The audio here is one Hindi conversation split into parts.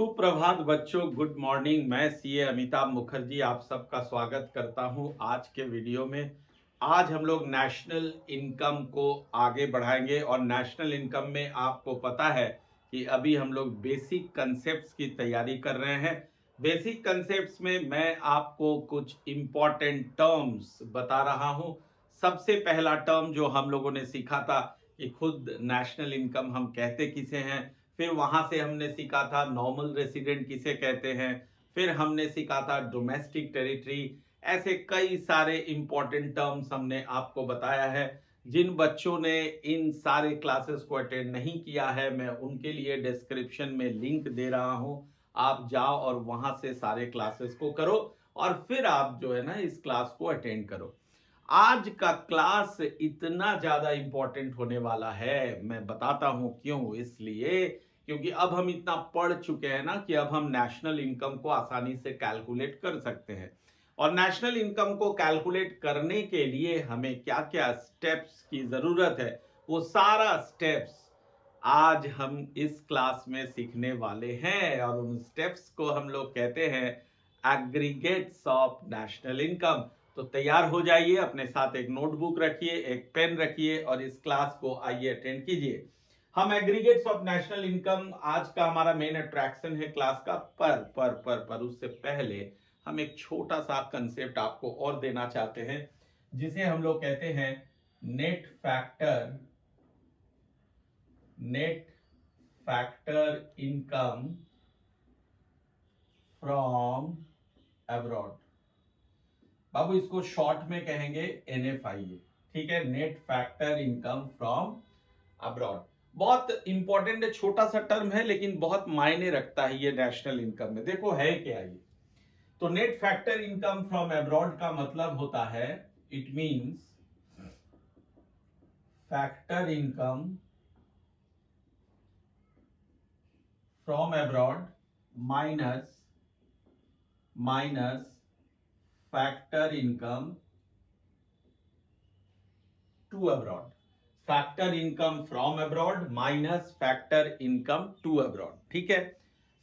सुप्रभात बच्चों, गुड मॉर्निंग। मैं सीए अमिताभ मुखर्जी आप सबका स्वागत करता हूं आज के वीडियो में। आज हम लोग नेशनल इनकम को आगे बढ़ाएंगे और नेशनल इनकम में आपको पता है कि अभी हम लोग बेसिक कंसेप्ट्स की तैयारी कर रहे हैं। बेसिक कंसेप्ट्स में मैं आपको कुछ इम्पॉर्टेंट टर्म्स बता रहा हूं। सबसे पहला टर्म जो हम लोगों ने सीखा था कि खुद नेशनल इनकम हम कहते किसे हैं। फिर वहां से हमने सीखा था नॉर्मल रेसिडेंट किसे कहते हैं। फिर हमने सीखा था डोमेस्टिक टेरिटरी। ऐसे कई सारे इंपॉर्टेंट टर्म्स हमने आपको बताया है। जिन बच्चों ने इन सारे क्लासेस को अटेंड नहीं किया है, मैं उनके लिए डिस्क्रिप्शन में लिंक दे रहा हूं। आप जाओ और वहां से सारे क्लासेस को करो और फिर आप जो है ना इस क्लास को अटेंड करो। आज का क्लास इतना ज्यादा इंपॉर्टेंट होने वाला है, मैं बताता हूं क्यों। इसलिए क्योंकि अब हम इतना पढ़ चुके हैं ना कि अब हम नेशनल इनकम को आसानी से कैलकुलेट कर सकते हैं। और नेशनल इनकम को कैलकुलेट करने के लिए हमें क्या क्या स्टेप्स की जरूरत है, वो सारा स्टेप्स आज हम इस क्लास में सीखने वाले हैं। और उन स्टेप्स को हम लोग कहते हैं एग्रीगेट्स ऑफ नेशनल इनकम। तो तैयार हो जाइए, अपने साथ एक नोटबुक रखिए, एक पेन रखिए और इस क्लास को आइए अटेंड कीजिए। हम एग्रीगेट्स ऑफ नेशनल इनकम आज का हमारा मेन अट्रैक्शन है क्लास का। पर उससे पहले हम एक छोटा सा कंसेप्ट आपको और देना चाहते हैं, जिसे हम लोग कहते हैं net factor income from abroad. बाबू इसको शॉर्ट में कहेंगे NFIA। ठीक है, net factor income from abroad. बहुत इंपॉर्टेंट है, छोटा सा टर्म है लेकिन बहुत मायने रखता है ये नेशनल इनकम में। देखो है क्या ये। तो net factor income from abroad का मतलब होता है, it means factor income from abroad minus factor income to abroad. Factor income from abroad minus factor income to abroad. ठीक है।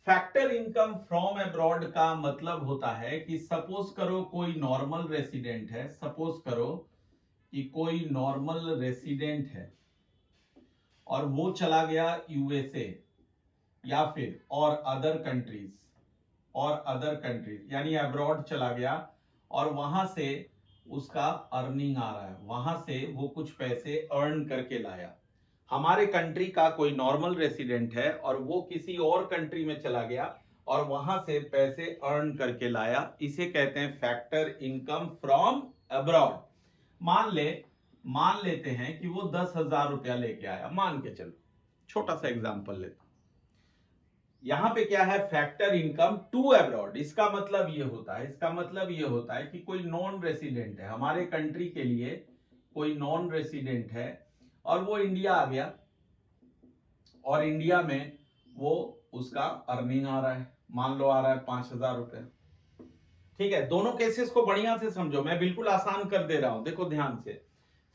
फैक्टर इनकम फ्रॉम अब्रॉड का मतलब होता है कि सपोज करो कोई नॉर्मल रेसिडेंट है, सपोज करो कि कोई नॉर्मल रेसिडेंट है और वो चला गया यूएसए या फिर अदर कंट्रीज यानी अब्रॉड चला गया और वहां से उसका अर्निंग आ रहा है, वहां से वो कुछ पैसे अर्न करके लाया। हमारे कंट्री का कोई नॉर्मल रेसिडेंट है और वो किसी और कंट्री में चला गया और वहां से पैसे अर्न करके लाया, इसे कहते हैं फैक्टर इनकम फ्रॉम अब्रॉड। मान लेते हैं कि वो 10,000 रुपया लेके आया, मान के चलो, छोटा सा एग्जांपल लेते हैं। यहां पे क्या है, फैक्टर इनकम टू अब्रॉड। इसका मतलब ये होता है कि कोई नॉन रेसिडेंट है हमारे कंट्री के लिए, कोई नॉन रेसिडेंट है और वो इंडिया आ गया और इंडिया में वो उसका अर्निंग आ रहा है, मान लो आ रहा है 5,000 रुपए। ठीक है, दोनों केसेस को बढ़िया से समझो, मैं बिल्कुल आसान कर दे रहा हूं, देखो ध्यान से।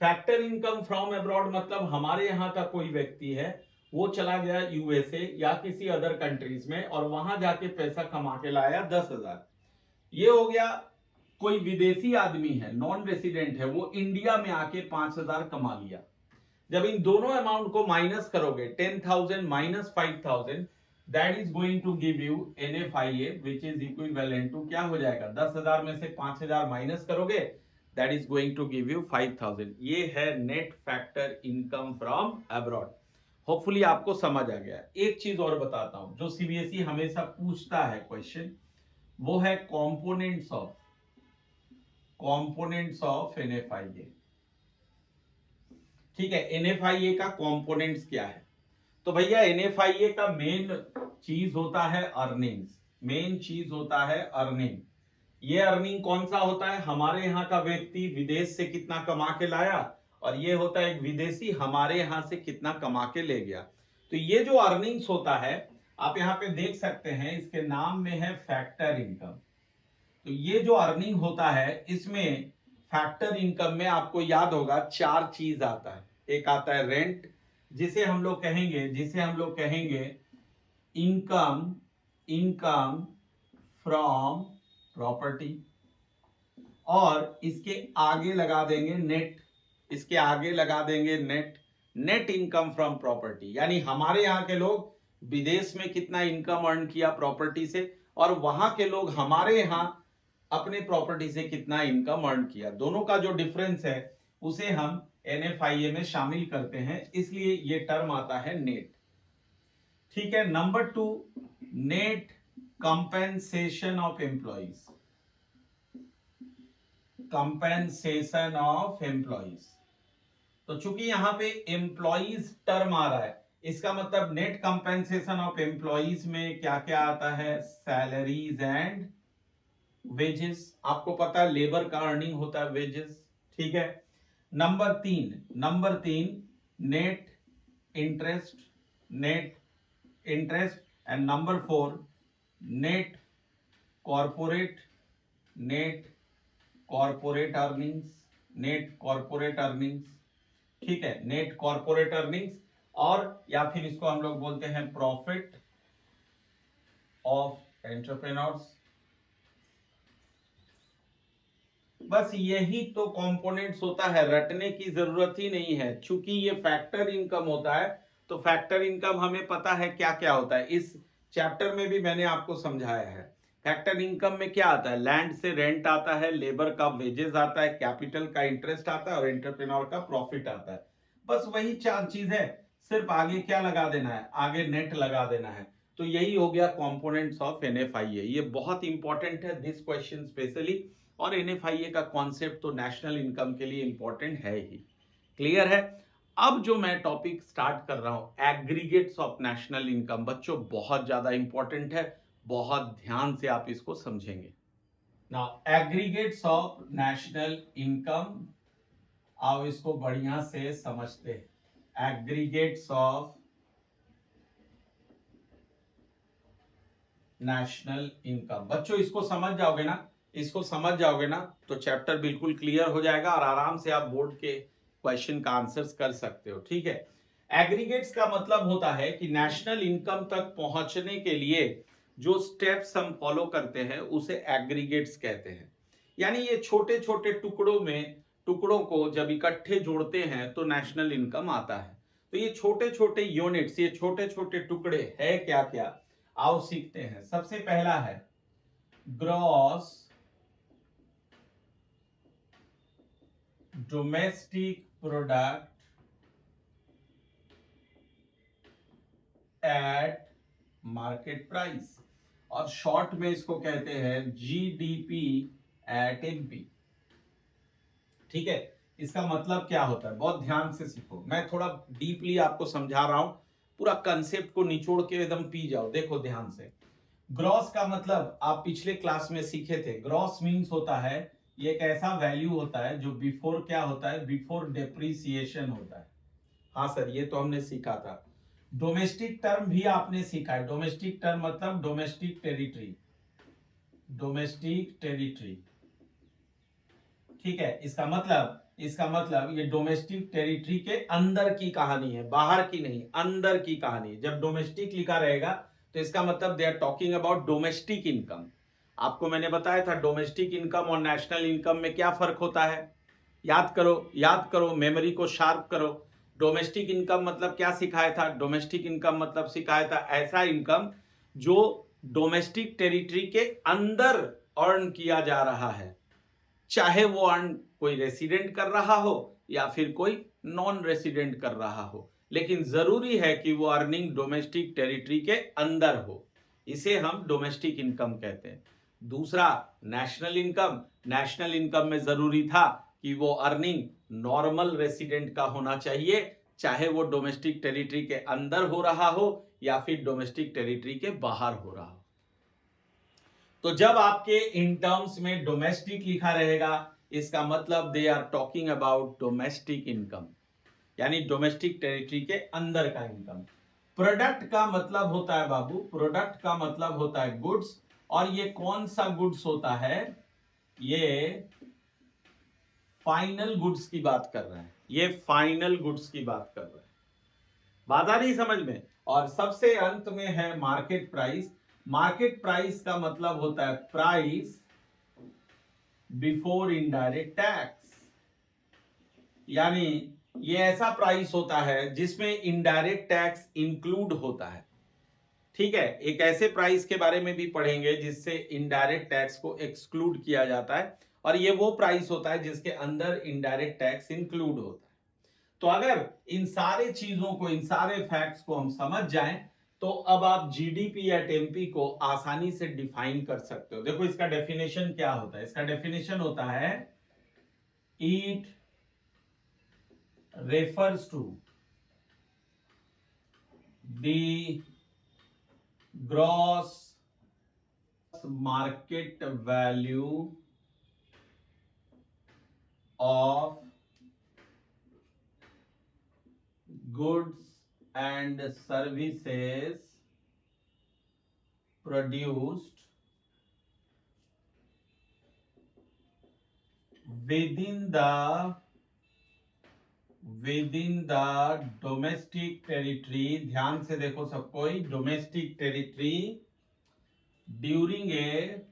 फैक्टर इनकम फ्रॉम अब्रॉड मतलब हमारे यहाँ का कोई व्यक्ति है, वो चला गया यूएसए या किसी अदर कंट्रीज में और वहां जाके पैसा कमा के लाया 10,000। ये हो गया। कोई विदेशी आदमी है, नॉन रेसिडेंट है, वो इंडिया में आके 5,000 कमा लिया। जब इन दोनों अमाउंट को माइनस करोगे, 10,000 minus 5,000, that is going to give you NFIA which is equivalent to, क्या हो जाएगा, 10,000 में से 5,000 माइनस करोगे, that is going to give you 5,000। ये है net factor income from abroad. Hopefully आपको समझ आ गया। एक चीज और बताता हूं जो CBSE हमेशा पूछता है क्वेश्चन, वो है कॉम्पोनेंट्स ऑफ NFIA। ठीक है, NFIA का कॉम्पोनेंट्स क्या है। तो भैया NFIA का मेन चीज होता है अर्निंग्स, मेन चीज होता है अर्निंग। ये अर्निंग कौन सा होता है, हमारे यहाँ का व्यक्ति विदेश से कितना कमा के लाया और ये होता है एक विदेशी हमारे यहाँ से कितना कमा के ले गया। तो ये जो अर्निंग्स होता है, आप यहाँ पे देख सकते हैं, इसके नाम में है फैक्टर इनकम। तो ये जो अर्निंग होता है, इसमें फैक्टर इनकम में आपको याद होगा 4 चीज आता है। एक आता है रेंट, जिसे हम लोग कहेंगे इनकम इनकम फ्रॉम प्रॉपर्टी, और इसके आगे लगा देंगे नेट, इसके आगे लगा देंगे net, net income from property. यानी हमारे यहाँ के लोग विदेश में कितना इनकम अर्न किया प्रॉपर्टी से, और वहां के लोग हमारे यहाँ अपने प्रॉपर्टी से कितना इनकम अर्न किया, दोनों का जो डिफरेंस है उसे हम NFIA में शामिल करते हैं, इसलिए ये टर्म आता है नेट। ठीक है। Number 2, net compensation of employees, compensation of employees. तो चूंकि यहां पे एम्प्लॉइज टर्म आ रहा है, इसका मतलब नेट कंपेंसेशन ऑफ एम्प्लॉइज में क्या क्या आता है, सैलरीज एंड वेजेस। आपको पता है लेबर का अर्निंग होता है वेजेस। ठीक है। Number 3 net interest, net interest. And number 4 net corporate, net corporate earnings, net corporate earnings. ठीक है, नेट कॉर्पोरेट अर्निंग्स, और या फिर इसको हम लोग बोलते हैं प्रॉफिट ऑफ एंटरप्रेन्योर्स। बस यही तो कंपोनेंट्स होता है, रटने की जरूरत ही नहीं है। चूंकि ये फैक्टर इनकम होता है तो फैक्टर इनकम हमें पता है क्या क्या होता है, इस चैप्टर में भी मैंने आपको समझाया है। फैक्टर इनकम में क्या आता है, लैंड से रेंट आता है, लेबर का वेजेस आता है, कैपिटल का इंटरेस्ट आता है और एंटरप्रेन्योर का प्रॉफिट आता है। बस वही 4 चीज है, सिर्फ आगे क्या लगा देना है, आगे नेट लगा देना है। तो यही हो गया कंपोनेंट्स ऑफ NFIA। ये बहुत इंपॉर्टेंट है दिस क्वेश्चन स्पेशली, और NFIA का कॉन्सेप्ट तो नेशनल इनकम के लिए इंपॉर्टेंट है ही। क्लियर है। अब जो मैं टॉपिक स्टार्ट कर रहा हूं, एग्रीगेट्स ऑफ नेशनल इनकम, बच्चों बहुत ज्यादा इंपॉर्टेंट है, बहुत ध्यान से आप इसको समझेंगे। Now aggregates of national income, आओ इसको बढ़िया से समझते हैं। एग्रीगेट्स ऑफ नेशनल इनकम, बच्चों इसको समझ जाओगे ना, इसको समझ जाओगे ना तो चैप्टर बिल्कुल क्लियर हो जाएगा और आराम से आप बोर्ड के क्वेश्चन का आंसर्स कर सकते हो। ठीक है। एग्रीगेट्स का मतलब होता है कि नेशनल इनकम तक पहुंचने के लिए जो स्टेप्स हम फॉलो करते हैं उसे एग्रीगेट्स कहते हैं। यानी ये छोटे छोटे टुकड़ों को जब इकट्ठे जोड़ते हैं तो नेशनल इनकम आता है। तो ये छोटे छोटे यूनिट्स, ये छोटे छोटे टुकड़े है क्या क्या, आओ सीखते हैं। सबसे पहला है gross domestic product at market price, और शॉर्ट में इसको कहते हैं GDP एट MP। ठीक है। इसका मतलब क्या होता है, बहुत ध्यान से सीखो, मैं थोड़ा डीपली आपको समझा रहा हूं, पूरा कंसेप्ट को निचोड़ के एकदम पी जाओ। देखो ध्यान से, ग्रॉस का मतलब आप पिछले क्लास में सीखे थे, ग्रॉस मींस होता है ये एक ऐसा वैल्यू होता है जो बिफोर क्या होता है, बिफोर डेप्रिसिएशन होता है। हाँ सर, ये तो हमने सीखा था। डोमेस्टिक टर्म भी आपने सीखा है, डोमेस्टिक टर्म मतलब डोमेस्टिक टेरिटरी, डोमेस्टिक टेरिटरी। ठीक है। इसका मतलब ये डोमेस्टिक टेरिटरी के अंदर की कहानी है, बाहर की नहीं, अंदर की कहानी। जब डोमेस्टिक लिखा रहेगा तो इसका मतलब they are talking about domestic income. आपको मैंने बताया था डोमेस्टिक इनकम और नेशनल इनकम में क्या फर्क होता है, याद करो, मेमोरी को शार्प करो। डोमेस्टिक इनकम मतलब क्या सिखाया था, डोमेस्टिक इनकम मतलब सिखाया था ऐसा इनकम जो डोमेस्टिक टेरिटरी के अंदर अर्न किया जा रहा है, चाहे वो अर्न कोई रेसिडेंट कर रहा हो या फिर कोई नॉन रेसिडेंट कर रहा हो, लेकिन जरूरी है कि वो अर्निंग डोमेस्टिक टेरिटरी के अंदर हो, इसे हम डोमेस्टिक इनकम कहते हैं। दूसरा नेशनल इनकम, नेशनल इनकम में जरूरी था कि वो अर्निंग नॉर्मल रेसिडेंट का होना चाहिए, चाहे वो डोमेस्टिक टेरिटरी के अंदर हो रहा हो या फिर डोमेस्टिक टेरिटरी के बाहर हो रहा हो। तो जब आपके इन टर्म्स में डोमेस्टिक लिखा रहेगा, इसका मतलब they are talking about domestic income, यानी डोमेस्टिक टेरिटरी के अंदर का इनकम। प्रोडक्ट का मतलब होता है बाबू, प्रोडक्ट का मतलब होता है गुड्स, और ये कौन सा गुड्स होता है, ये फाइनल गुड्स की बात कर रहा है, ये फाइनल गुड्स की बात कर रहा है। बात आ रही समझ में। और सबसे अंत में है मार्केट प्राइस। मार्केट प्राइस का मतलब होता है प्राइस बिफोर इनडायरेक्ट टैक्स, यानी ये ऐसा प्राइस होता है जिसमें इनडायरेक्ट टैक्स इंक्लूड होता है। ठीक है, एक ऐसे प्राइस के बारे में भी पढ़ेंगे जिससे इनडायरेक्ट टैक्स को एक्सक्लूड किया जाता है, और ये वो प्राइस होता है जिसके अंदर इनडायरेक्ट टैक्स इंक्लूड होता है। तो अगर इन सारे चीजों को, इन सारे फैक्ट्स को हम समझ जाएं, तो अब आप जीडीपी एट एमपी को आसानी से डिफाइन कर सकते हो। देखो इसका डेफिनेशन क्या होता है, इसका डेफिनेशन होता है it refers to the gross market value of goods and services produced within the domestic territory। ध्यान से देखो सब कोई, domestic territory during a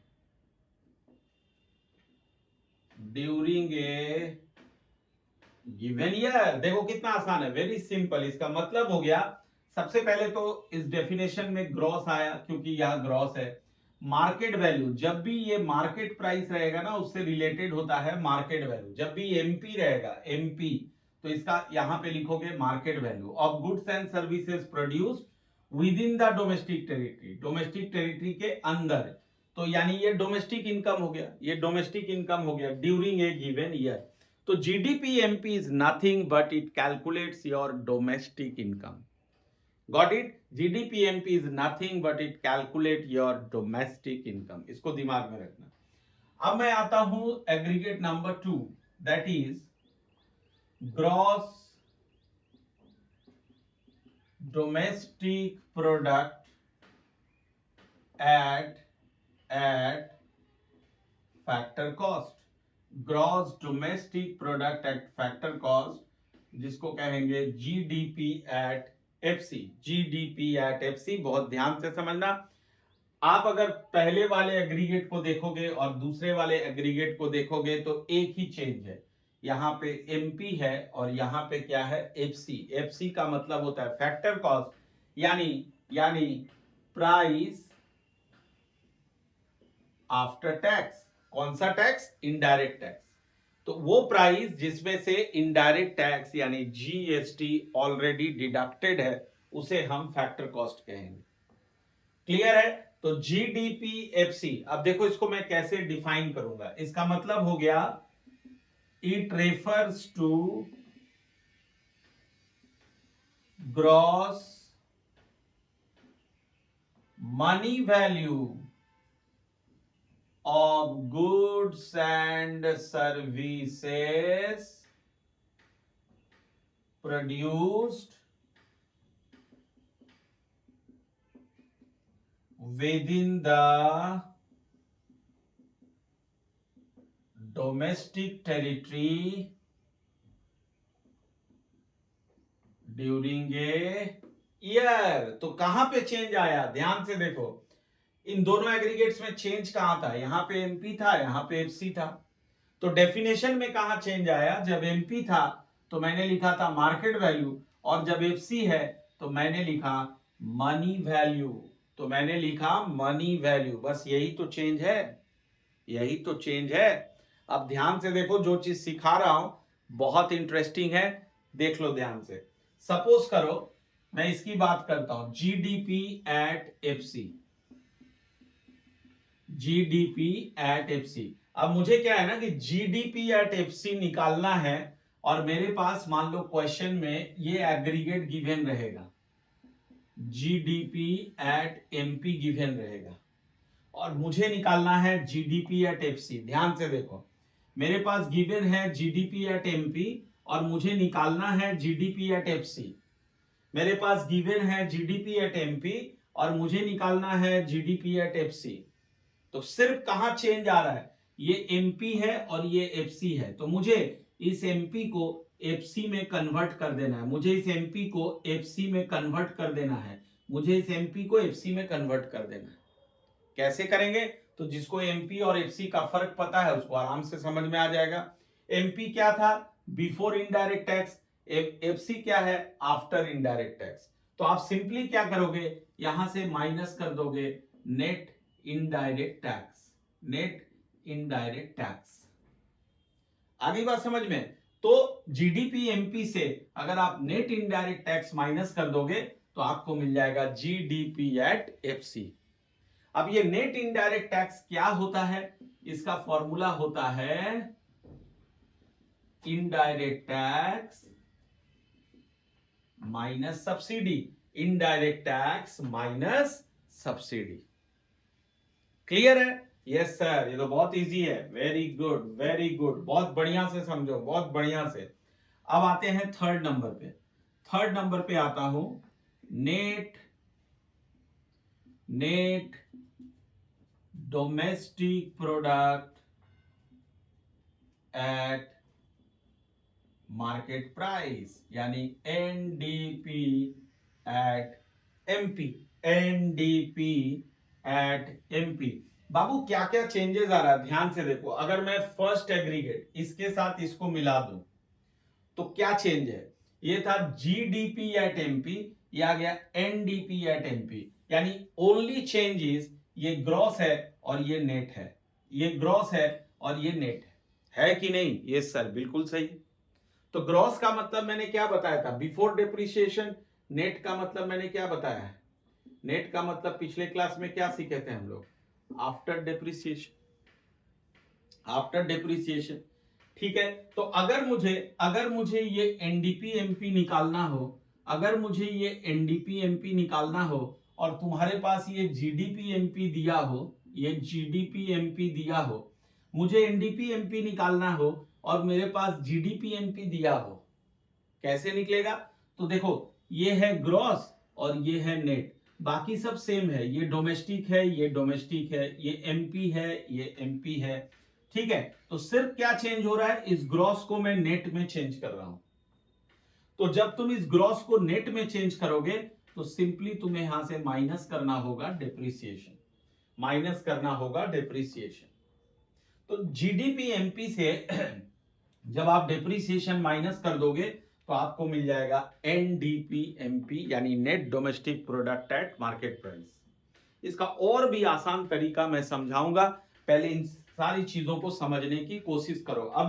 given year. देखो कितना आसान है, वेरी सिंपल। इसका मतलब हो गया, सबसे पहले तो इस डेफिनेशन में ग्रॉस आया क्योंकि यह ग्रॉस है। मार्केट वैल्यू, जब भी ये मार्केट प्राइस रहेगा ना उससे रिलेटेड होता है मार्केट वैल्यू। जब भी एमपी रहेगा, एमपी, तो इसका यहां पे लिखोगे market value of goods and services produced with in the domestic territory, domestic territory के अंदर। तो यानी ये डोमेस्टिक इनकम हो गया, ये डोमेस्टिक इनकम हो गया ड्यूरिंग ए गिवन ईयर। तो GDP MP is nothing but it calculates your domestic income. Got it? GDP MP is nothing but it calculate your domestic income. इसको दिमाग में रखना। अब मैं आता हूं aggregate number 2, that is gross domestic product at factor cost. Gross domestic product at factor cost, जिसको कहेंगे GDP at FC. GDP at FC, बहुत ध्यान से समझना। आप अगर पहले वाले एग्रीगेट को देखोगे और दूसरे वाले एग्रीगेट को देखोगे तो एक ही चेंज है, यहां पे एमपी है और यहां पे क्या है, एफसी। एफसी का मतलब होता है फैक्टर कॉस्ट, यानी प्राइस आफ्टर टैक्स। कौन सा टैक्स? Indirect tax. तो वो प्राइस जिसमें से इनडायरेक्ट टैक्स यानी जीएसटी ऑलरेडी डिडक्टेड है, उसे हम फैक्टर कॉस्ट कहेंगे। क्लियर है? तो जीडीपी एफसी, अब देखो इसको मैं कैसे डिफाइन करूंगा। इसका मतलब हो गया it refers to gross money value of goods and services produced within the domestic territory during a year। तो कहां पे चेंज आया? ध्यान से देखो, इन दोनों एग्रीगेट्स में चेंज कहां था? यहां पे एमपी था, यहां पे एफसी था। तो डेफिनेशन में कहां चेंज आया? जब एमपी था तो मैंने लिखा था मार्केट वैल्यू, और जब एफसी है तो मैंने लिखा मनी वैल्यू। तो मैंने लिखा मनी वैल्यू। बस यही तो चेंज है, यही तो चेंज है। अब ध्यान से देखो, जो चीज सिखा रहा हूं बहुत इंटरेस्टिंग है, देख लो ध्यान से। सपोज करो मैं इसकी बात करता हूं, GDP at FC, GDP at FC. अब मुझे क्या है ना कि जीडीपी एट एफसी निकालना है, और मेरे पास मान लो क्वेश्चन में ये एग्रीगेट गिवन रहेगा, जीडीपी एट एमपी गिवन रहेगा, और मुझे निकालना है जीडीपी एट एफसी। ध्यान से देखो, मेरे पास गिवन है जीडीपी एट एमपी और मुझे निकालना है जीडीपी एट एफसी। मेरे पास गिवन है जीडीपी एट एमपी और मुझे निकालना है जीडीपी एट एफसी। तो सिर्फ कहां चेंज आ रहा है? ये एमपी है और ये एफसी है। तो मुझे इस एमपी को एफसी में कन्वर्ट कर देना है, मुझे इस एमपी को एफसी में कन्वर्ट कर देना है, मुझे इस एमपी को एफसी में कन्वर्ट कर देना है। कैसे करेंगे? तो जिसको एमपी और एफसी का फर्क पता है उसको आराम से समझ में आ जाएगा। एमपी क्या था? Before indirect tax. एफसी क्या है? After indirect tax. तो आप सिंपली क्या करोगे, यहां से माइनस कर दोगे net indirect tax, net indirect tax. आगे बात समझ में? तो जीडीपी एमपी से अगर आप नेट इनडायरेक्ट टैक्स माइनस कर दोगे तो आपको मिल जाएगा जीडीपी एट एफसी। अब ये नेट इनडायरेक्ट टैक्स क्या होता है? इसका फॉर्मूला होता है indirect tax minus subsidy, indirect tax minus subsidy. Clear है? यस सर, ये तो बहुत इजी है। वेरी गुड, वेरी गुड, बहुत बढ़िया से समझो, बहुत बढ़िया से। अब आते हैं थर्ड नंबर पे। थर्ड नंबर पे आता हूं, net domestic product at market price, यानी NDP at MP, NDP at MP. बाबू क्या क्या चेंजेस आ रहा है ध्यान से देखो। अगर मैं फर्स्ट एग्रीगेट इसके साथ इसको मिला दूं तो क्या चेंज है? ये था जीडीपी एट एमपी, ये आ गया एनडीपी एट एमपी। यानी ओनली चेंज इज ये ग्रॉस है और ये नेट है, ये ग्रॉस है और ये नेट है कि नहीं? यस सर, बिल्कुल सही। तो ग्रॉस का मतलब मैंने क्या बताया था? Before depreciation. नेट का मतलब मैंने क्या बताया है? नेट का मतलब पिछले क्लास में क्या सीखे थे हम लोग? After depreciation, after depreciation. ठीक है, तो अगर मुझे ये एनडीपी एमपी निकालना हो, अगर मुझे ये एनडीपी एमपी निकालना हो और तुम्हारे पास ये जीडीपी एमपी दिया हो, ये जीडीपी एमपी दिया हो, मुझे एनडीपी एमपी निकालना हो और मेरे पास जीडीपी एमपी दिया हो, कैसे निकलेगा? तो देखो, ये है ग्रॉस और ये है नेट, बाकी सब सेम है। ये डोमेस्टिक है, ये डोमेस्टिक है, ये एमपी है, ये एमपी है। ठीक है, तो सिर्फ क्या चेंज हो रहा है? इस ग्रॉस को मैं नेट में चेंज कर रहा हूं। तो जब तुम इस ग्रॉस को नेट में चेंज करोगे तो सिंपली तुम्हें यहां से माइनस करना होगा डेप्रिसिएशन, माइनस करना होगा डेप्रिसिएशन। तो जीडीपी एमपी से जब आप डेप्रिसिएशन माइनस कर दोगे तो आपको मिल जाएगा एनडीपीएमपी, यानी net domestic product at market price. इसका और भी आसान तरीका मैं समझाऊंगा, पहले इन सारी चीजों को समझने की कोशिश करो। अब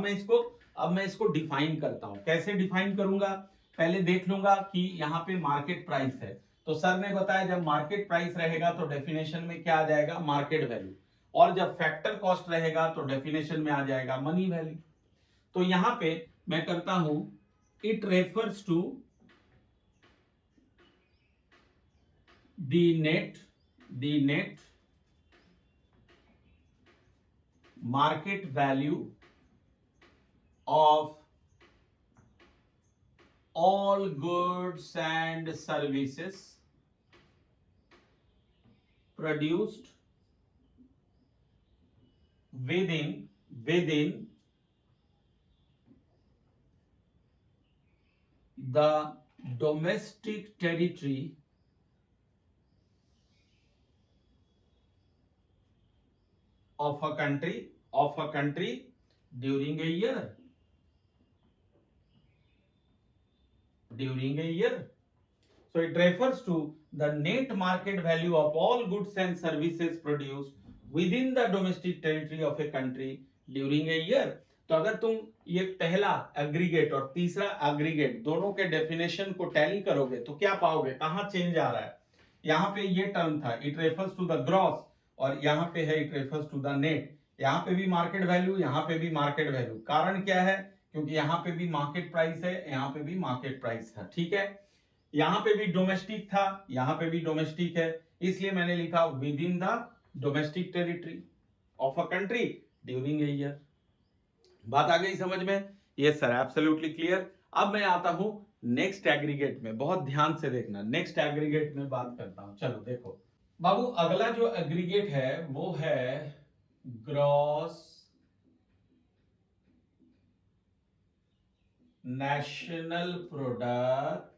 मैं इसको डिफाइन करता हूं। कैसे डिफाइन करूंगा? पहले देख लूंगा कि यहाँ पे मार्केट प्राइस है, तो सर ने बताया जब मार्केट प्राइस रहेगा तो डेफिनेशन में क्या आ जाएगा? Market value. और जब फैक्टर कॉस्ट रहेगा तो डेफिनेशन में आ जाएगा मनी वैल्यू। तो यहां पे मैं करता हूं, it refers to the net market value of all goods and services produced within the domestic territory of a country during a year, so it refers to the net market value of all goods and services produced within the domestic territory of a country during a year. तो अगर तुम ये पहला एग्रीगेट और तीसरा एग्रीगेट दोनों के डेफिनेशन को टैली करोगे तो क्या पाओगे? कहां चेंज आ रहा है? यहाँ पे ये टर्म था it refers to the gross, और यहाँ पे है it refers to the net. यहाँ पे भी मार्केट वैल्यू, यहाँ पे भी मार्केट वैल्यू। कारण क्या है? क्योंकि यहाँ पे भी मार्केट प्राइस है, यहाँ पे भी मार्केट प्राइस है। ठीक है, यहाँ पे भी डोमेस्टिक था, यहाँ पे भी डोमेस्टिक है, इसलिए मैंने लिखा with in the domestic territory of a country during a year. बात आ गई समझ में? Yes sir, absolutely clear. अब मैं आता हूं नेक्स्ट एग्रीगेट में, बहुत ध्यान से देखना। नेक्स्ट एग्रीगेट में बात करता हूं। चलो देखो बाबू, अगला जो एग्रीगेट है वो है gross national product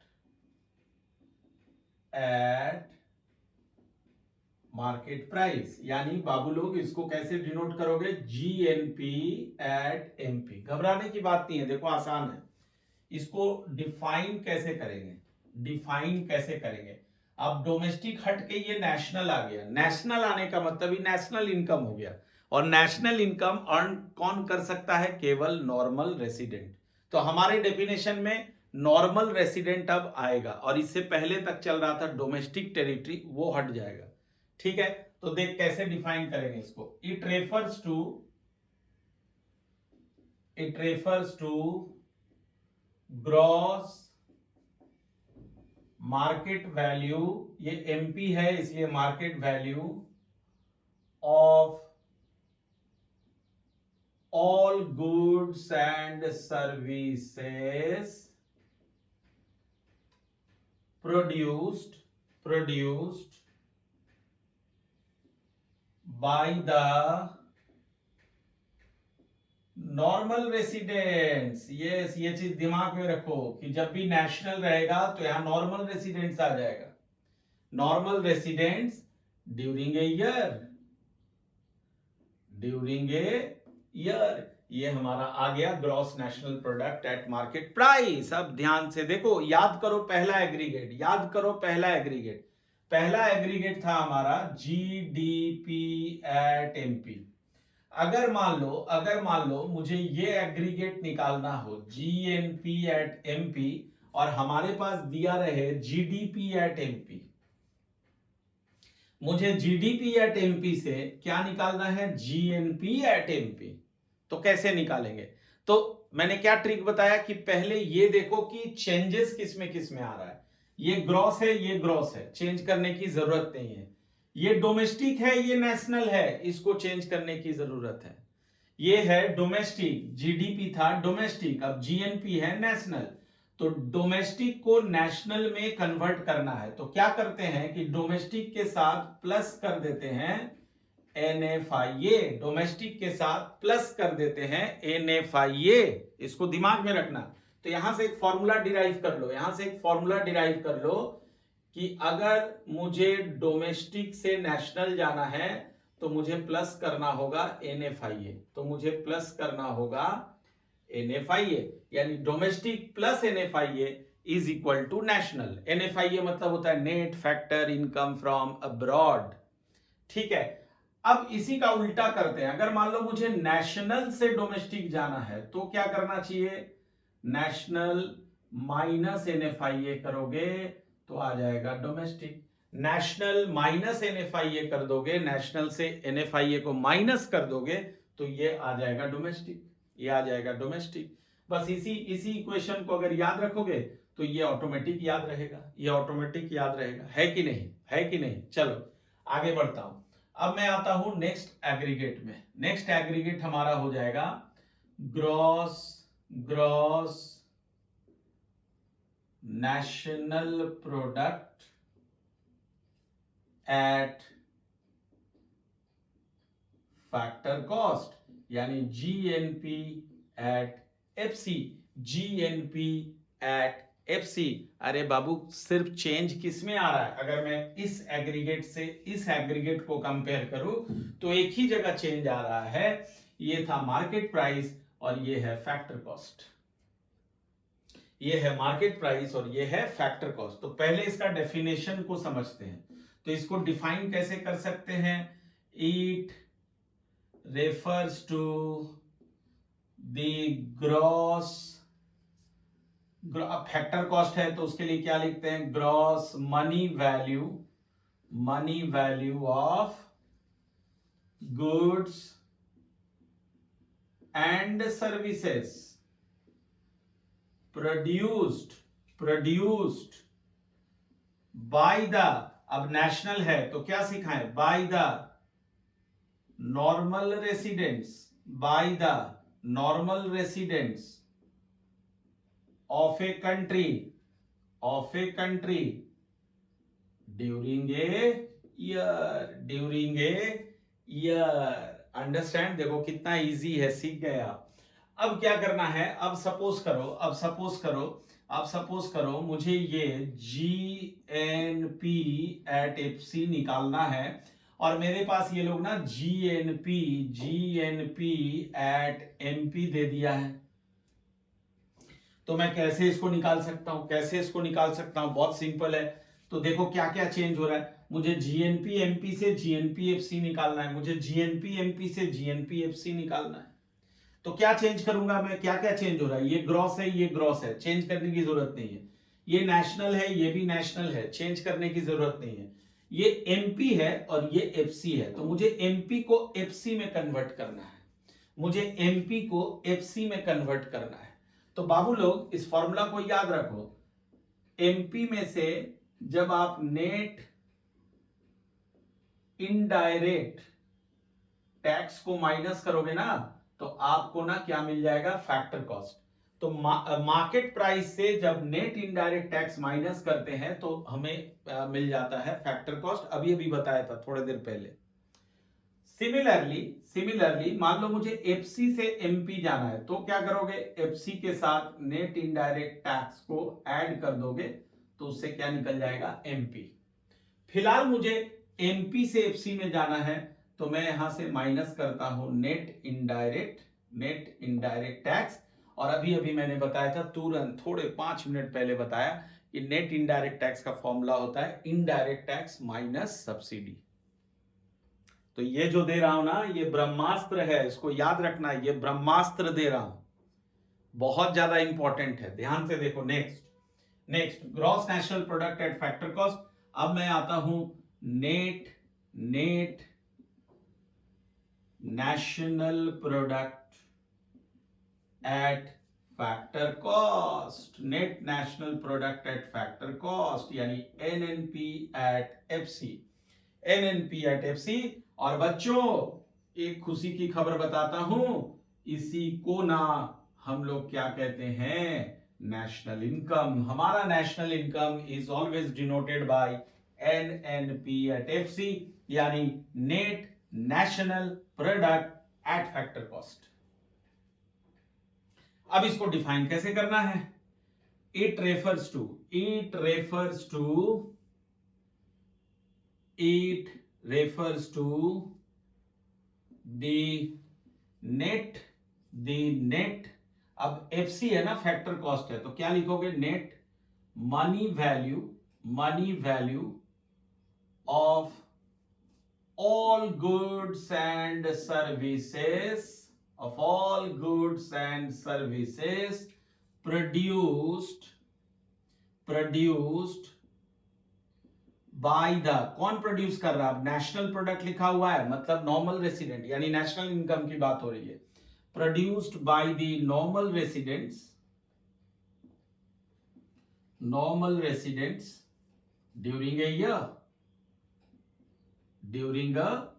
at market price, यानी बाबू लोग इसको कैसे डिनोट करोगे, GNP एट MP। घबराने की बात नहीं है, देखो आसान है। इसको डिफाइन कैसे करेंगे, डिफाइन कैसे करेंगे। अब डोमेस्टिक हट के ये नेशनल आ गया, नेशनल आने का मतलब ही नेशनल इनकम हो गया, और नेशनल इनकम अर्न कौन कर सकता है, केवल नॉर्मल रेसिडेंट। तो हमारे डेफिनेशन में नॉर्मल रेसिडेंट अब आएगा, और इससे पहले तक चल रहा था डोमेस्टिक टेरिटरी, वो हट जाएगा। ठीक है, तो देख कैसे डिफाइन करेंगे इसको। It refers to gross market value, ये MP है इसलिए market value of all goods and services produced by the normal residents. Yes, ये चीज दिमाग में रखो कि जब भी नेशनल रहेगा तो यहां नॉर्मल रेसिडेंट्स आ जाएगा। Normal residents during a year, ये हमारा आ गया gross national product at market price. अब ध्यान से देखो, याद करो पहला एग्रीगेट, याद करो पहला एग्रीगेट। पहला एग्रीगेट था हमारा GDP एट MP। अगर मान लो मुझे ये एग्रीगेट निकालना हो GNP एट MP, और हमारे पास दिया रहे GDP एट MP, मुझे GDP एट MP से क्या निकालना है, GNP एट MP। तो कैसे निकालेंगे, तो मैंने क्या ट्रिक बताया कि पहले ये देखो कि चेंजेस किस में आ रहा है। ये ग्रॉस है, ये ग्रॉस है, चेंज करने की जरूरत नहीं है। ये डोमेस्टिक है, ये नेशनल है, इसको चेंज करने की जरूरत है। ये है डोमेस्टिक, GDP था डोमेस्टिक, अब GNP है नेशनल। तो डोमेस्टिक को नेशनल में कन्वर्ट करना है, तो क्या करते हैं कि डोमेस्टिक के साथ प्लस कर देते हैं NFIA, डोमेस्टिक के साथ प्लस कर देते हैं NFIA। इसको दिमाग में रखना। तो यहां से एक फॉर्मूला डिराइव कर लो, यहां से एक फॉर्मूला डिराइव कर लो कि अगर मुझे डोमेस्टिक से नेशनल जाना है तो मुझे प्लस करना होगा NFIA, तो मुझे प्लस करना होगा NFIA, यानी domestic plus NFIA is equal to national. NFIA मतलब होता है net factor income from abroad. ठीक है, अब इसी का उल्टा करते हैं। अगर मान लो मुझे नेशनल से डोमेस्टिक जाना है तो क्या करना चाहिए, नेशनल माइनस NFIA करोगे तो आ जाएगा डोमेस्टिक। नेशनल माइनस NFIA कर दोगे, नेशनल से NFIA को माइनस कर दोगे तो ये आ जाएगा डोमेस्टिक, ये आ जाएगा डोमेस्टिक। बस इसी इक्वेशन को अगर याद रखोगे तो ये ऑटोमेटिक याद रहेगा, ये ऑटोमेटिक याद रहेगा। है कि नहीं, है कि नहीं। चलो आगे बढ़ता हूं। अब मैं आता हूं नेक्स्ट एग्रीगेट में। नेक्स्ट एग्रीगेट हमारा हो जाएगा gross national product at factor cost, यानी GNP at FC, GNP at FC। अरे बाबू सिर्फ चेंज किस में आ रहा है, अगर मैं इस एग्रीगेट से इस एग्रीगेट को कंपेयर करूं तो एक ही जगह चेंज आ रहा है, ये था मार्केट प्राइस और ये है फैक्टर कॉस्ट। ये है मार्केट प्राइस और ये है फैक्टर कॉस्ट। तो पहले इसका डेफिनेशन को समझते हैं। तो इसको डिफाइन कैसे कर सकते हैं, it refers to the gross, factor cost है तो उसके लिए क्या लिखते हैं, gross money value of goods and services produced by the, अब नेशनल है तो क्या सिखाएं, by the normal residents of a country during a year। Understand, देखो कितना इजी है, सीख गए आप। अब क्या करना है, अब सपोज करो मुझे ये GNP एट FC निकालना है और मेरे पास ये लोग ना जीएनपी एट एमपी दे दिया है। तो मैं कैसे इसको निकाल सकता हूं, बहुत सिंपल है। तो देखो क्या क्या चेंज हो रहा है। मुझे जीएनपी एमपी से जीएनपी एफसी निकालना है, मुझे जीएनपी एमपी से जीएनपी एफसी निकालना है। तो क्या चेंज करूंगा मैं, क्या क्या चेंज हो रहा है। ये ग्रॉस है, ये ग्रॉस है, चेंज करने की जरूरत नहीं है। ये नेशनल है, ये भी नेशनल है, चेंज करने की जरूरत नहीं है। ये एमपी है और ये एफसी है, तो मुझे एमपी को एफसी में कन्वर्ट करना है, तो बाबू लोग इस फॉर्मूला को याद रखो। एमपी में से जब आप नेट इनडायरेक्ट टैक्स को माइनस करोगे ना, तो आपको ना क्या मिल जाएगा, फैक्टर कॉस्ट। तो मार्केट प्राइस से जब नेट इनडायरेक्ट टैक्स माइनस करते हैं तो हमें मिल जाता है फैक्टर कॉस्ट। अभी बताया था थोड़ी देर पहले। सिमिलरली मान लो मुझे एफसी से एमपी जाना है, तो क्या करोगे, एफसी के साथ नेट इनडायरेक्ट टैक्स को ऐड कर दोगे, तो उससे क्या निकल जाएगा, एमपी। फिलहाल मुझे एमपी से एफसी में जाना है, तो मैं यहां से माइनस करता हूं नेट इनडायरेक्ट टैक्स। और अभी मैंने बताया था तुरंत थोड़े 5 मिनट पहले बताया कि नेट इनडायरेक्ट टैक्स का फॉर्मूला होता है इनडायरेक्ट टैक्स माइनस सब्सिडी। तो ये जो दे रहा हूं ना, ये ब्रह्मास्त्र है, इसको याद रखना, ये ब्रह्मास्त्र दे रहा हूं, बहुत ज्यादा इंपॉर्टेंट है, ध्यान से देखो। Next gross national product at factor cost. अब मैं आता हूं net national product at factor cost, net national product at factor cost, यानी एनएनपी एट एफसी। और बच्चों एक खुशी की खबर बताता हूं, इसी को ना हम लोग क्या कहते हैं, नेशनल इनकम। हमारा national income is always denoted by NNP at FC, यानी net national product at factor cost. अब इसको डिफाइन कैसे करना है। It refers to the net अब एफसी है ना, फैक्टर कॉस्ट है, तो क्या लिखोगे, net money value of all goods and services produced by the, कौन प्रोड्यूस कर रहा है, अब नेशनल प्रोडक्ट लिखा हुआ है, मतलब नॉर्मल रेसिडेंट, यानी नेशनल इनकम की बात हो रही है। Produced by the normal residents during a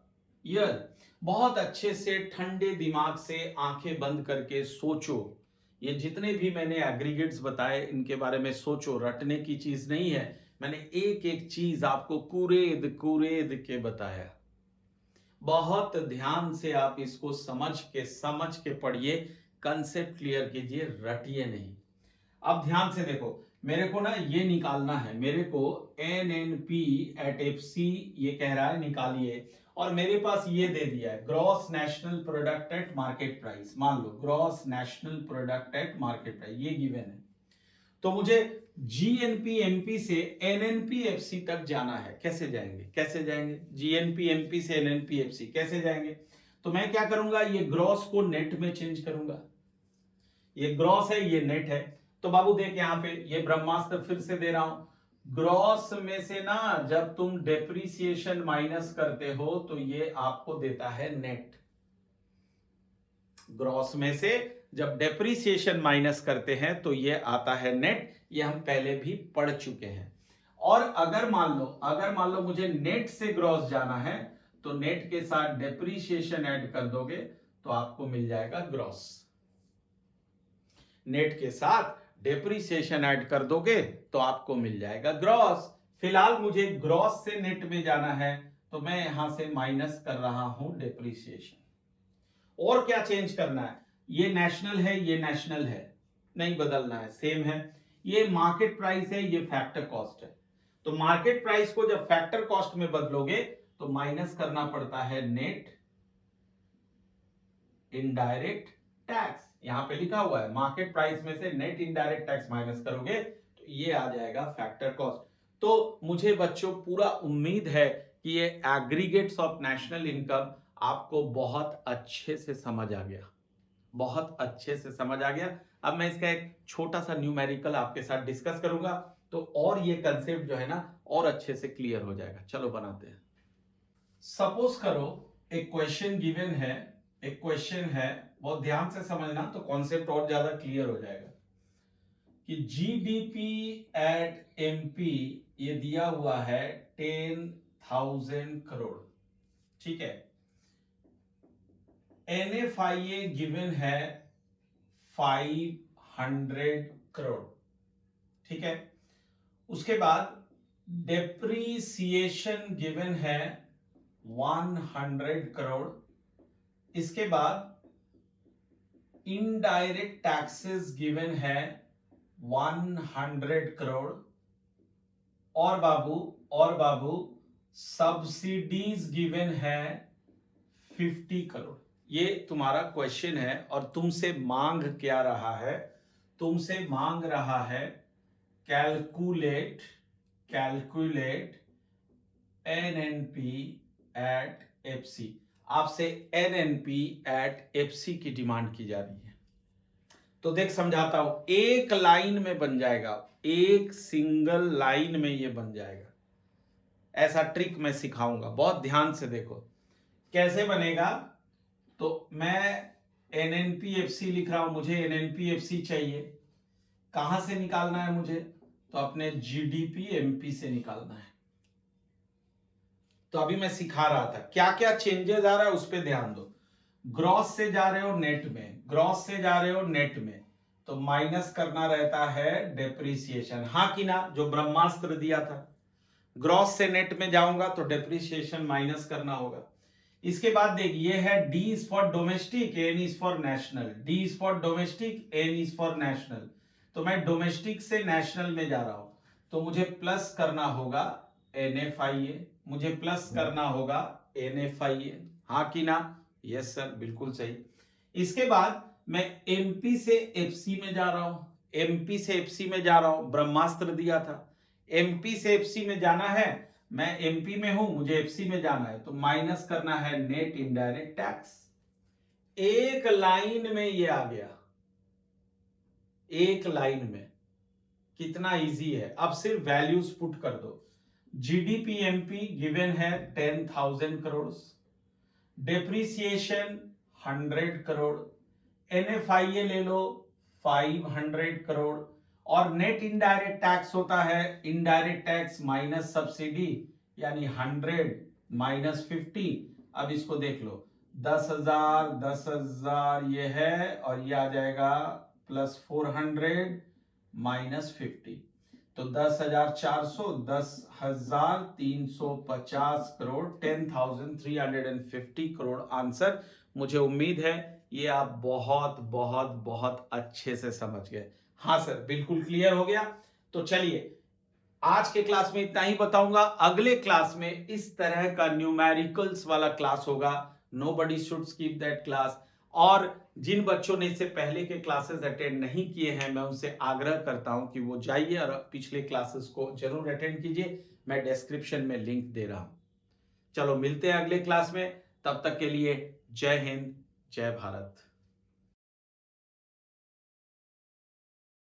year. बहुत अच्छे से ठंडे दिमाग से आंखें बंद करके सोचो, ये जितने भी मैंने एग्रीगेट्स बताए इनके बारे में सोचो, रटने की चीज नहीं है, मैंने एक एक चीज आपको कुरेद के बताया। बहुत ध्यान से आप इसको समझ के पढ़िए, कंसेप्ट क्लियर कीजिए, रटिए नहीं। अब ध्यान से देखो, मेरे को ना ये निकालना है, मेरे को एनएनपी एट एफसी ये कह रहा है निकालिए, और मेरे पास ये दे दिया है gross national product at market price. मान लो gross national product at market price ये गिवन है, तो मुझे जीएनपी एमपी से एनएनपी एफसी तक जाना है। कैसे जाएंगे, जीएनपी एमपी से एनएनपी एफसी कैसे जाएंगे। तो मैं क्या करूंगा, ये ग्रॉस को नेट में चेंज करूंगा, ये ग्रॉस है ये नेट है। तो बाबू देख यहां पे ये ब्रह्मास्त्र फिर से दे रहा हूं, ग्रॉस में से ना जब तुम डेप्रीसिएशन माइनस करते हो तो ये आपको देता है नेट। ग्रॉस में से जब डेप्रीसिएशन माइनस करते हैं तो ये आता है नेट, ये हम पहले भी पढ़ चुके हैं। और अगर मान लो मुझे नेट से ग्रॉस जाना है, तो नेट के साथ डेप्रीसिएशन ऐड कर दोगे तो आपको मिल जाएगा ग्रॉस। नेट के साथ डेप्रीसिएशन ऐड कर दोगे तो आपको मिल जाएगा ग्रॉस। फिलहाल मुझे ग्रॉस से नेट में जाना है, तो मैं यहां से माइनस कर रहा हूं डेप्रीसिएशन। और क्या चेंज करना है, ये नेशनल है, नहीं बदलना है, सेम है। ये मार्केट प्राइस है, ये फैक्टर कॉस्ट है। तो मार्केट प्राइस को जब फैक्टर कॉस्ट में बदलोगे तो माइनस करना पड़ता है नेट इनडायरेक्ट टैक्स। यहां पे लिखा हुआ है मार्केट प्राइस में से नेट इनडायरेक्ट टैक्स माइनस करोगे तो ये आ जाएगा फैक्टर कॉस्ट। तो मुझे बच्चों पूरा उम्मीद है कि ये एग्रीगेट्स ऑफ नेशनल इनकम आपको बहुत अच्छे से समझ आ गया, बहुत अच्छे से समझ आ गया। अब मैं इसका एक छोटा सा न्यूमेरिकल आपके साथ डिस्कस करूंगा तो और ये कंसेप्ट जो है ना और अच्छे से क्लियर हो जाएगा। चलो बनाते हैं। सपोज करो एक क्वेश्चन गिवन है, एक क्वेश्चन है, बहुत ध्यान से समझना तो कॉन्सेप्ट और ज्यादा क्लियर हो जाएगा कि जीडीपी एट एमपी ये दिया हुआ है 10,000 करोड़, ठीक है। एनएफआईए गिवन है 500 करोड़, ठीक है। उसके बाद डेप्रीसिएशन गिवन है 100 करोड़। इसके बाद इनडायरेक्ट टैक्सेस गिवन है 100 करोड़। और बाबू सब्सिडीज गिवन है 50 करोड़। ये तुम्हारा क्वेश्चन है और तुमसे मांग क्या रहा है? तुमसे मांग रहा है कैलकुलेट एनएनपी एट एफसी। आपसे एनएनपी एट एफसी की डिमांड की जा रही है। तो देख समझाता हूं, एक लाइन में बन जाएगा, एक सिंगल लाइन में ये बन जाएगा। ऐसा ट्रिक मैं सिखाऊंगा, बहुत ध्यान से देखो कैसे बनेगा। तो मैं एनएनपीएफसी लिख रहा हूं, मुझे एनएनपीएफसी चाहिए। कहां से निकालना है मुझे? तो अपने जीडीपी एमपी से निकालना है। तो अभी मैं सिखा रहा था क्या क्या चेंजेस आ रहा है उस पर ध्यान दो। ग्रॉस से जा रहे हो नेट में, ग्रॉस से जा रहे हो नेट में, तो माइनस करना रहता है डेप्रीसिएशन, हाँ कि ना, जो ब्रह्मास्त्र दिया था। ग्रॉस से नेट में जाऊंगा तो डेप्रीसिएशन माइनस करना होगा। इसके बाद देख, ये है D is for domestic, N is for national. D is for domestic, N is for national. तो मैं डोमेस्टिक से नेशनल में जा रहा हूं तो मुझे प्लस करना होगा एनएफआईए, मुझे प्लस करना होगा एनएफआईए, हाँ कि ना? यस सर, बिल्कुल सही। इसके बाद मैं एमपी से एफसी में जा रहा हूं, एमपी से एफसी में जा रहा हूं, ब्रह्मास्त्र दिया था। एमपी से एफसी में जाना है, मैं एमपी में हूं, मुझे एफसी में जाना है, तो माइनस करना है नेट इनडायरेक्ट टैक्स। एक लाइन में ये आ गया, एक लाइन में। कितना इजी है, अब सिर्फ वैल्यूज पुट कर दो। जीडीपी एमपी गिवन है 10,000 करोड़, डेप्रीसिएशन 100 करोड़, एनएफआईए ले लो 500 करोड़, और नेट इनडायरेक्ट टैक्स होता है इनडायरेक्ट टैक्स माइनस सब्सिडी, यानी 100 माइनस 50। अब इसको देख लो, 10,000 ये है और ये आ जाएगा प्लस 400 माइनस 50, तो 10,400, 10,350 करोड़, 10,350 करोड़ आंसर। मुझे उम्मीद है ये आप बहुत बहुत बहुत अच्छे से समझ गए। हाँ सर, बिल्कुल क्लियर हो गया। तो चलिए, आज के क्लास में इतना ही बताऊंगा। अगले क्लास में इस तरह का न्यूमेरिकल्स वाला क्लास होगा। Nobody should skip that class. और जिन बच्चों ने इससे पहले के क्लासेस अटेंड नहीं किए हैं, मैं उनसे आग्रह करता हूं कि वो जाइए और पिछले क्लासेस को जरूर अटेंड कीजिए। मैं डिस्क्रिप्शन में लिंक दे रहा हूं। चलो मिलते हैं अगले क्लास में, तब तक के लिए जय हिंद, जय भारत।